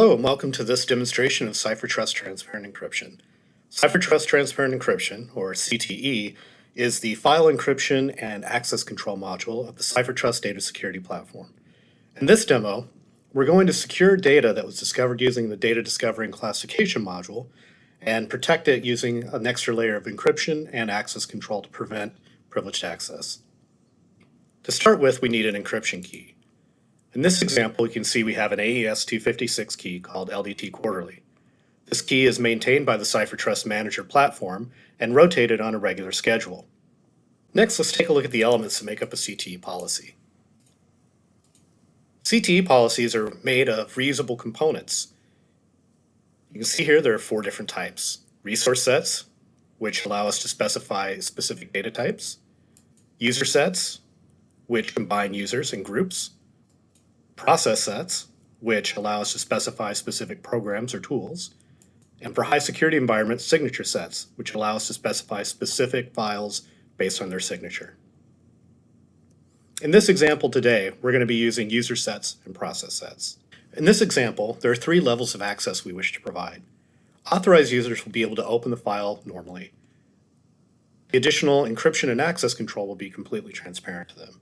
Hello and welcome to this demonstration of Cipher Trust Transparent Encryption. Cipher Trust Transparent Encryption, or CTE, is the file encryption and access control module of the Cipher Trust data security platform. In this demo, we're going to secure data that was discovered using the data discovery and classification module and protect it using an extra layer of encryption and access control to prevent privileged access. To start with, we need an encryption key. In this example, you can see we have an AES 256 key called LDT quarterly. This key is maintained by the Cipher Trust Manager platform and rotated on a regular schedule. Next, let's take a look at the elements that make up a CTE policy. CTE policies are made of reusable components. You can see here there are 4 different types. Resource sets, which allow us to specify specific data types. User sets, which combine users and groups. Process sets, which allow us to specify specific programs or tools, and for high security environments, signature sets, which allow us to specify specific files based on their signature. In this example today, we're going to be using user sets and process sets. In this example, there are 3 levels of access we wish to provide. Authorized users will be able to open the file normally. The additional encryption and access control will be completely transparent to them.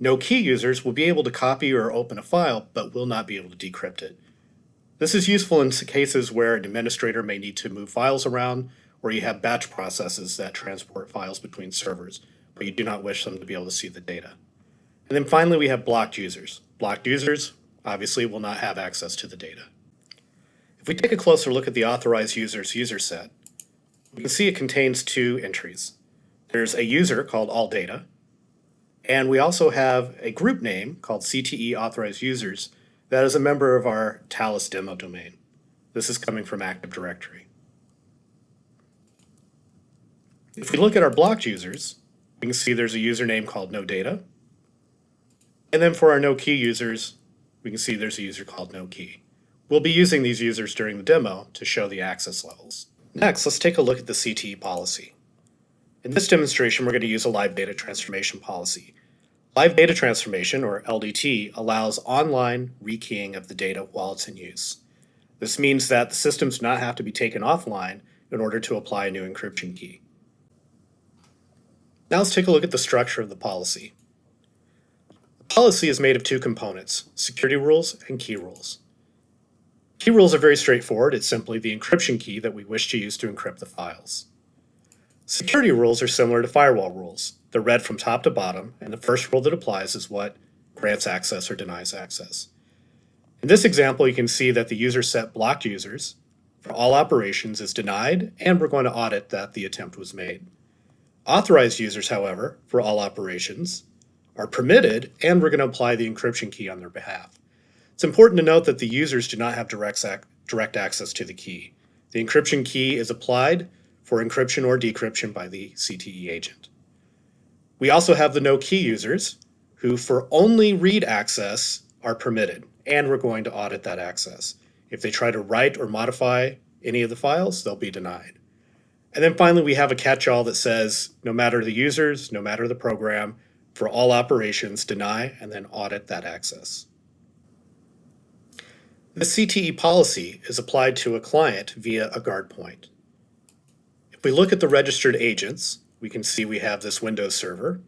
No key users will be able to copy or open a file, but will not be able to decrypt it. This is useful in cases where an administrator may need to move files around, or you have batch processes that transport files between servers, but you do not wish them to be able to see the data. And then finally, we have blocked users. Blocked users, obviously, will not have access to the data. If we take a closer look at the authorized users user set, we can see it contains 2 entries. There's a user called all data, and we also have a group name called CTE authorized users that is a member of our Talus demo domain. This is coming from Active Directory. If we look at our blocked users, we can see there's a username called no data. And then for our no key users, we can see there's a user called no key. We'll be using these users during the demo to show the access levels. Next, let's take a look at the CTE policy. In this demonstration, we're going to use a live data transformation policy. Live data transformation, or LDT, allows online rekeying of the data while it's in use. This means that the systems do not have to be taken offline in order to apply a new encryption key. Now let's take a look at the structure of the policy. The policy is made of 2 components, security rules and key rules. Key rules are very straightforward. It's simply the encryption key that we wish to use to encrypt the files. Security rules are similar to firewall rules. They're read from top to bottom, and the first rule that applies is what grants access or denies access. In this example, you can see that the user set blocked users for all operations is denied, and we're going to audit that the attempt was made. Authorized users, however, for all operations are permitted, and we're going to apply the encryption key on their behalf. It's important to note that the users do not have direct access to the key. The encryption key is applied for encryption or decryption by the CTE agent. We also have the no key users who for only read access are permitted, and we're going to audit that access. If they try to write or modify any of the files, they'll be denied. And then finally, we have a catch-all that says no matter the users, no matter the program, for all operations, deny and then audit that access. The CTE policy is applied to a client via a guard point. If we look at the registered agents, we can see we have this Windows server.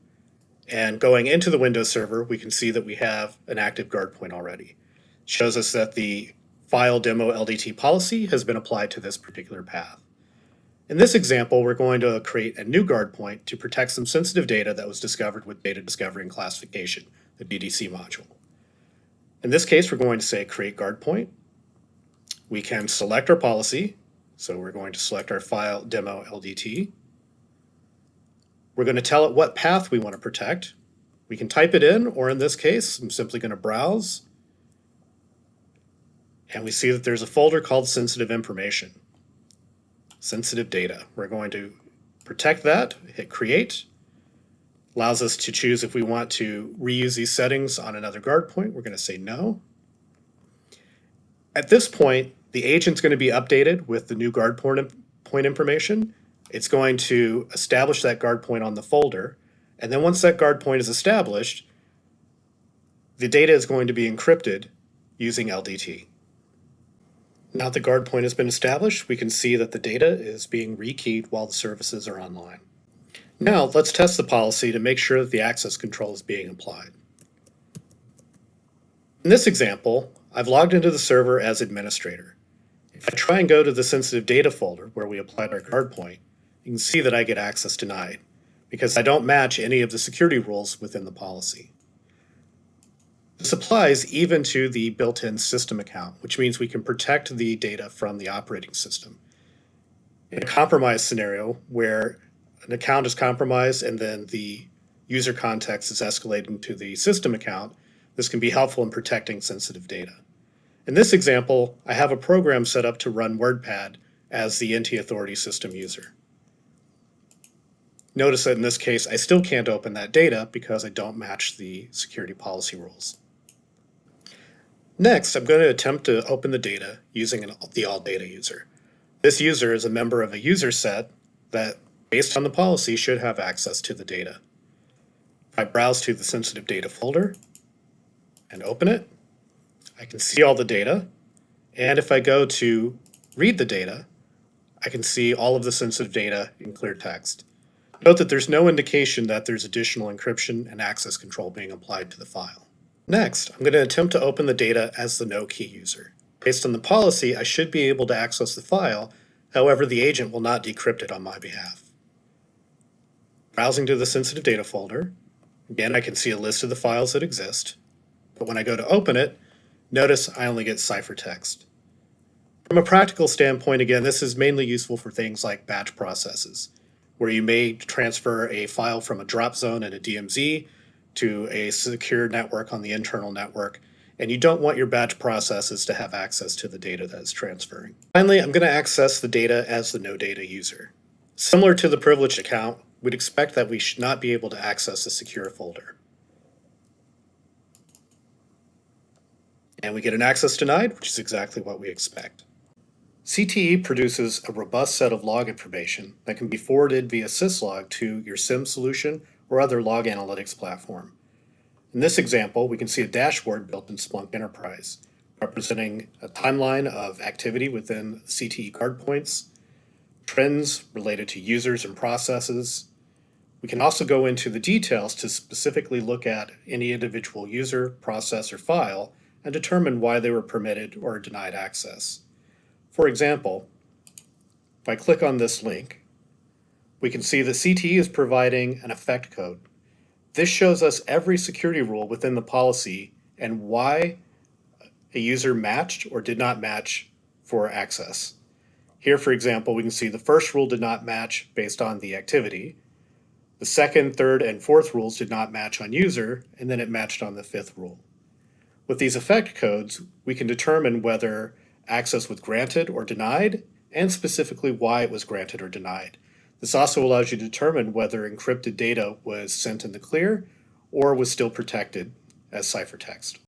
And going into the Windows server, we can see that we have an active guard point already. It shows us that the file demo LDT policy has been applied to this particular path. In this example, we're going to create a new guard point to protect some sensitive data that was discovered with data discovery and classification, the DDC module. In this case, we're going to say create guard point. We can select our policy. So we're going to select our file demo LDT. We're going to tell it what path we want to protect. We can type it in, or in this case, I'm simply going to browse. And we see that there's a folder called sensitive information, sensitive data. We're going to protect that, hit create. Allows us to choose if we want to reuse these settings on another guard point. We're going to say no. At this point, the agent's going to be updated with the new guard point information. It's going to establish that guard point on the folder. And then once that guard point is established, the data is going to be encrypted using LDT. Now that the guard point has been established, we can see that the data is being rekeyed while the services are online. Now let's test the policy to make sure that the access control is being applied. In this example, I've logged into the server as administrator. If I try and go to the sensitive data folder where we applied our guard point, you can see that I get access denied because I don't match any of the security rules within the policy. This applies even to the built-in system account, which means we can protect the data from the operating system. In a compromise scenario where an account is compromised and then the user context is escalating to the system account, this can be helpful in protecting sensitive data. In this example, I have a program set up to run WordPad as the NT Authority system user. Notice that in this case, I still can't open that data because I don't match the security policy rules. Next, I'm going to attempt to open the data using the all data user. This user is a member of a user set that, based on the policy, should have access to the data. If I browse to the sensitive data folder and open it, I can see all the data. And if I go to read the data, I can see all of the sensitive data in clear text. Note that there's no indication that there's additional encryption and access control being applied to the file. Next, I'm going to attempt to open the data as the no key user. Based on the policy, I should be able to access the file. However, the agent will not decrypt it on my behalf. Browsing to the sensitive data folder, again, I can see a list of the files that exist. But when I go to open it, notice I only get ciphertext. From a practical standpoint, again, this is mainly useful for things like batch processes, where you may transfer a file from a drop zone in a DMZ to a secure network on the internal network, and you don't want your batch processes to have access to the data that is transferring. Finally, I'm going to access the data as the no data user. Similar to the privileged account, we'd expect that we should not be able to access a secure folder. And we get an access denied, which is exactly what we expect. CTE produces a robust set of log information that can be forwarded via syslog to your SIM solution or other log analytics platform. In this example, we can see a dashboard built in Splunk Enterprise, representing a timeline of activity within CTE guard points, trends related to users and processes. We can also go into the details to specifically look at any individual user, process, or file and determine why they were permitted or denied access. For example, if I click on this link, we can see that CTE is providing an effect code. This shows us every security rule within the policy and why a user matched or did not match for access. Here, for example, we can see the first rule did not match based on the activity. The second, third, and fourth rules did not match on user, and then it matched on the fifth rule. With these effect codes, we can determine whether access was granted or denied, and specifically why it was granted or denied. This also allows you to determine whether encrypted data was sent in the clear or was still protected as ciphertext.